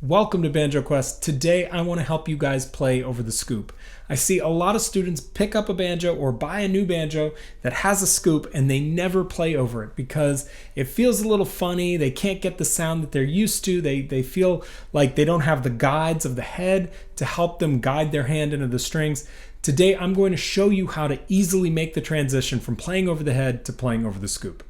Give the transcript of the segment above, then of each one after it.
Welcome to Banjo Quest. Today I want to help you guys play over the scoop. I see a lot of students pick up a banjo or buy a new banjo that has a scoop and they never play over it because it feels a little funny. They can't get the sound that they're used to. They feel like they don't have the guides of the head to help them guide their hand into the strings. Today I'm going to show you how to easily make the transition from playing over the head to playing over the scoop.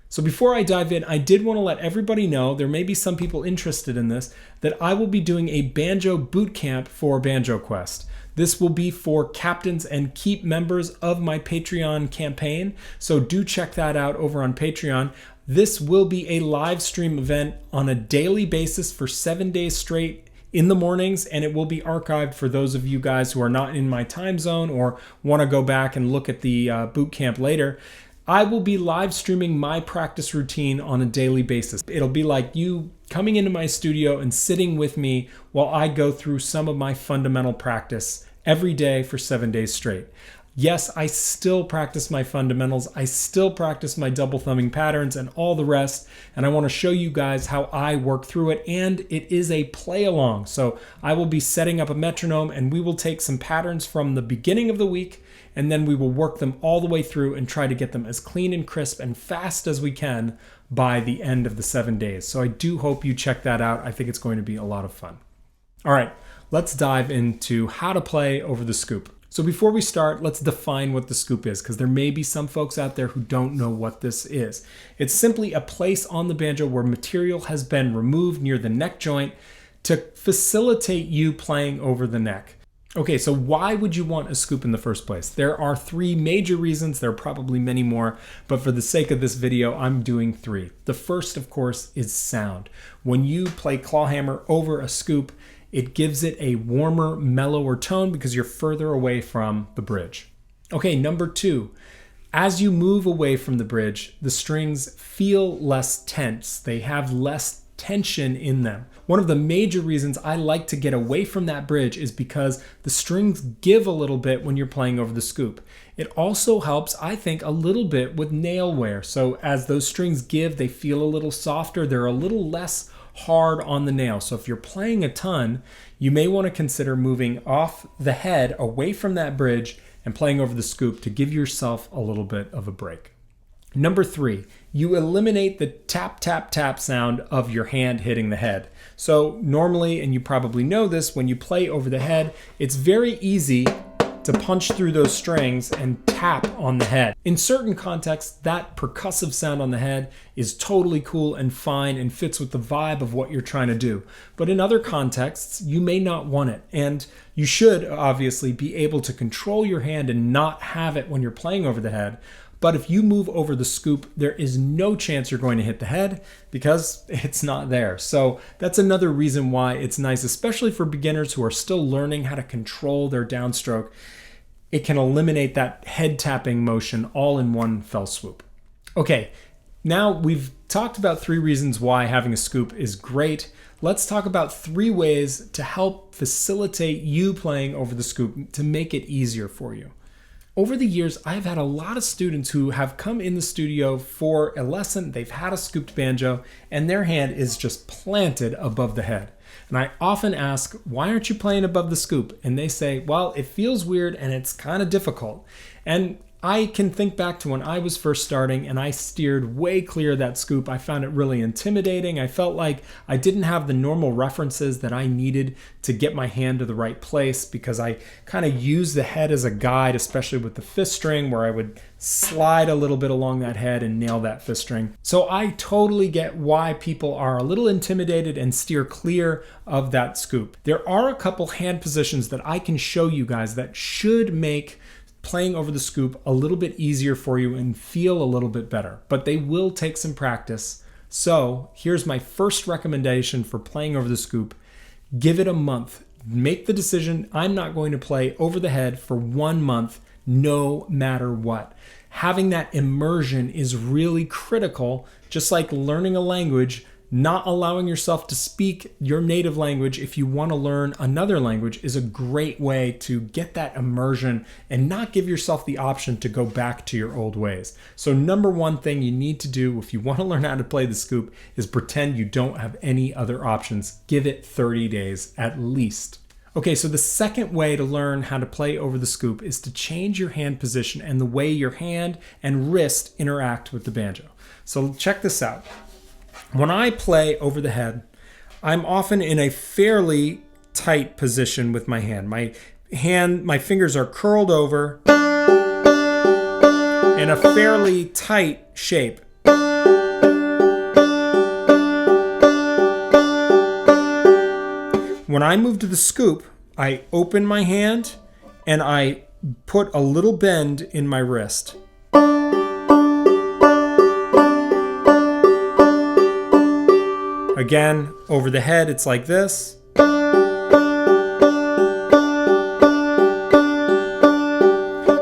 So before I dive in, I did want to let everybody know, there may be some people interested in this, that I will be doing a banjo boot camp for Banjo Quest. This will be for captains and keep members of my Patreon campaign, so do check that out over on Patreon. This will be a live stream event on a daily basis for 7 days straight in the mornings, and it will be archived for those of you guys who are not in my time zone or want to go back and look at the boot camp later. I will be live streaming my practice routine on a daily basis. It'll be like you coming into my studio and sitting with me while I go through some of my fundamental practice every day for 7 days straight. Yes, I still practice my fundamentals. I still practice my double thumbing patterns and all the rest. And I want to show you guys how I work through it. And it is a play along. So I will be setting up a metronome and we will take some patterns from the beginning of the week and then we will work them all the way through and try to get them as clean and crisp and fast as we can by the end of the 7 days. So I do hope you check that out. I think it's going to be a lot of fun. All right, let's dive into how to play over the scoop. So before we start, let's define what the scoop is, because there may be some folks out there who don't know what this is. It's simply a place on the banjo where material has been removed near the neck joint to facilitate you playing over the neck. Okay, so why would you want a scoop in the first place? There are three major reasons. There are probably many more, but for the sake of this video, I'm doing three. The first, of course, is sound. When you play clawhammer over a scoop, it gives it a warmer, mellower tone because you're further away from the bridge. Okay, number two, as you move away from the bridge, the strings feel less tense. They have less tension in them. One of the major reasons I like to get away from that bridge is because the strings give a little bit when you're playing over the scoop. It also helps, I think, a little bit with nail wear. So as those strings give, they feel a little softer. They're a little less hard on the nail. So if you're playing a ton, you may want to consider moving off the head away from that bridge and playing over the scoop to give yourself a little bit of a break. Number three, you eliminate the tap, tap, tap sound of your hand hitting the head. So normally, and you probably know this, when you play over the head, it's very easy to punch through those strings and tap on the head. In certain contexts, that percussive sound on the head is totally cool and fine and fits with the vibe of what you're trying to do. But in other contexts, you may not want it. And you should obviously be able to control your hand and not have it when you're playing over the head. But if you move over the scoop, there is no chance you're going to hit the head because it's not there. So that's another reason why it's nice, especially for beginners who are still learning how to control their downstroke. It can eliminate that head tapping motion all in one fell swoop. Okay, now we've talked about three reasons why having a scoop is great. Let's talk about three ways to help facilitate you playing over the scoop to make it easier for you. Over the years, I've had a lot of students who have come in the studio for a lesson, they've had a scooped banjo, and their hand is just planted above the head. And I often ask, why aren't you playing above the scoop? And they say, well, it feels weird and it's kind of difficult. And I can think back to when I was first starting and I steered way clear of that scoop. I found it really intimidating. I felt like I didn't have the normal references that I needed to get my hand to the right place because I kind of used the head as a guide, especially with the fifth string where I would slide a little bit along that head and nail that fifth string. So I totally get why people are a little intimidated and steer clear of that scoop. There are a couple hand positions that I can show you guys that should make playing over the scoop a little bit easier for you and feel a little bit better, but they will take some practice. So here's my first recommendation for playing over the scoop. Give it a month. Make the decision, I'm not going to play over the head for 1 month, no matter what. Having that immersion is really critical, just like learning a language. not allowing yourself to speak your native language if you want to learn another language is a great way to get that immersion and not give yourself the option to go back to your old ways. So number one thing you need to do if you want to learn how to play the scoop is pretend you don't have any other options. Give it 30 days at least. Okay, so the second way to learn how to play over the scoop is to change your hand position and the way your hand and wrist interact with the banjo. So check this out. When I play over the head, I'm often in a fairly tight position with my hand. My fingers are curled over in a fairly tight shape. When I move to the scoop, I open my hand and I put a little bend in my wrist. Again, over the head, it's like this.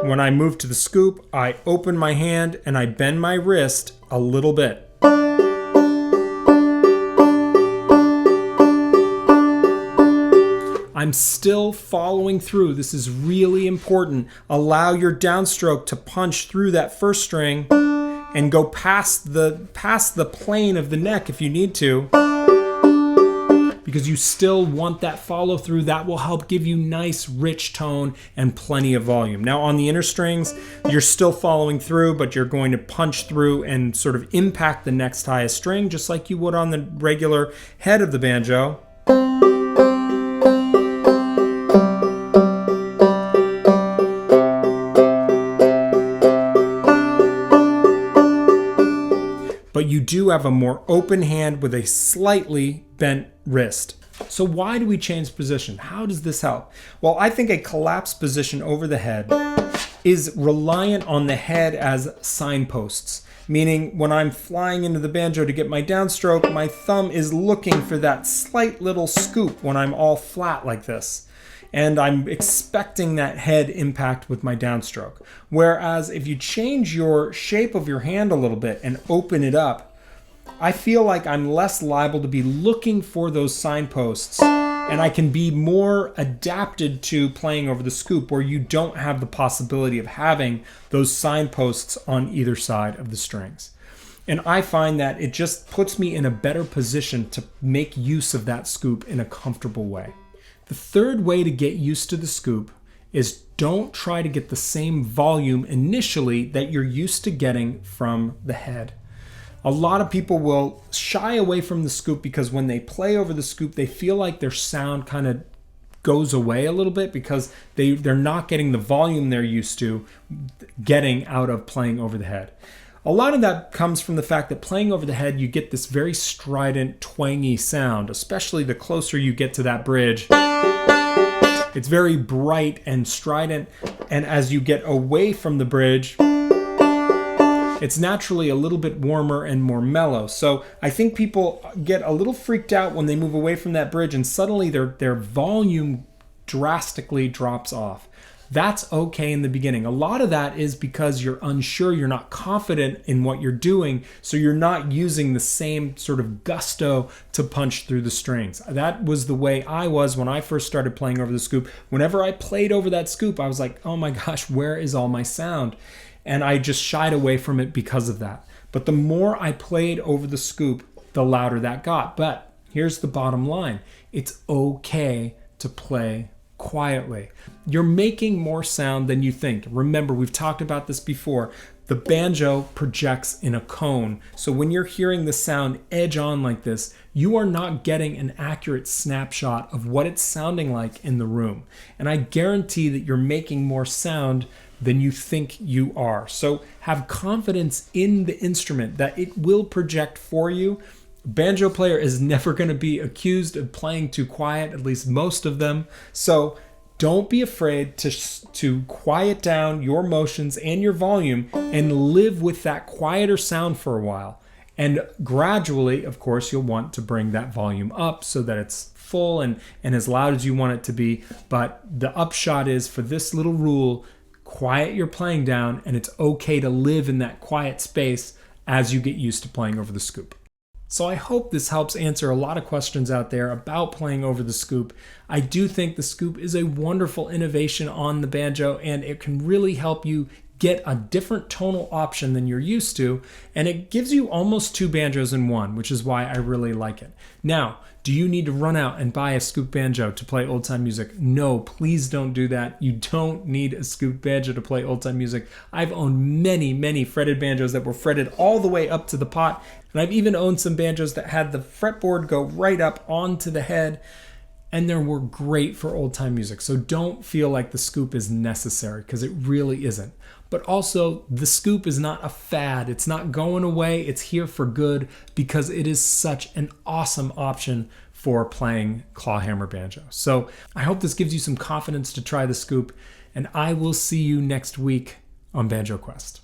When I move to the scoop, I open my hand and I bend my wrist a little bit. I'm still following through. This is really important. Allow your downstroke to punch through that first string and go past the plane of the neck if you need to, because you still want that follow through. That will help give you nice rich tone and plenty of volume. Now on the inner strings, you're still following through, but you're going to punch through and sort of impact the next highest string just like you would on the regular head of the banjo. But you do have a more open hand with a slightly bent wrist. So why do we change position? How does this help? Well, I think a collapsed position over the head is reliant on the head as signposts. Meaning when I'm flying into the banjo to get my downstroke, my thumb is looking for that slight little scoop when I'm all flat like this. And I'm expecting that head impact with my downstroke. Whereas if you change your shape of your hand a little bit and open it up, I feel like I'm less liable to be looking for those signposts, and I can be more adapted to playing over the scoop where you don't have the possibility of having those signposts on either side of the strings. And I find that it just puts me in a better position to make use of that scoop in a comfortable way. The third way to get used to the scoop is don't try to get the same volume initially that you're used to getting from the head. A lot of people will shy away from the scoop because when they play over the scoop, they feel like their sound kind of goes away a little bit because they're not getting the volume they're used to getting out of playing over the head. A lot of that comes from the fact that playing over the head, you get this very strident, twangy sound, especially the closer you get to that bridge. It's very bright and strident, and as you get away from the bridge, it's naturally a little bit warmer and more mellow. So I think people get a little freaked out when they move away from that bridge and suddenly their volume drastically drops off. That's okay in the beginning. A lot of that is because you're unsure, you're not confident in what you're doing, so you're not using the same sort of gusto to punch through the strings. That was the way I was when I first started playing over the scoop. Whenever I played over that scoop, I was like, oh my gosh, where is all my sound? And I just shied away from it because of that. But the more I played over the scoop, the louder that got. But here's the bottom line. It's okay to play quietly. You're making more sound than you think. Remember, we've talked about this before. The banjo projects in a cone. So when you're hearing the sound edge on like this, you are not getting an accurate snapshot of what it's sounding like in the room. And I guarantee that you're making more sound than you think you are. So have confidence in the instrument that it will project for you. Banjo player is never going to be accused of playing too quiet, at least most of them. So don't be afraid to quiet down your motions and your volume and live with that quieter sound for a while. And gradually, of course, you'll want to bring that volume up so that it's full and as loud as you want it to be. But the upshot is, for this little rule, quiet your playing down, and it's okay to live in that quiet space as you get used to playing over the scoop. So I hope this helps answer a lot of questions out there about playing over the scoop. I do think the scoop is a wonderful innovation on the banjo, and it can really help you get a different tonal option than you're used to, and it gives you almost two banjos in one, which is why I really like it. Now, do you need to run out and buy a scoop banjo to play old time music? No, please don't do that. You don't need a scoop banjo to play old time music. I've owned many fretted banjos that were fretted all the way up to the pot, and I've even owned some banjos that had the fretboard go right up onto the head, and they were great for old time music. So don't feel like the scoop is necessary, because it really isn't. But also, the scoop is not a fad. It's not going away. It's here for good because it is such an awesome option for playing clawhammer banjo. So I hope this gives you some confidence to try the scoop, and I will see you next week on Banjo Quest.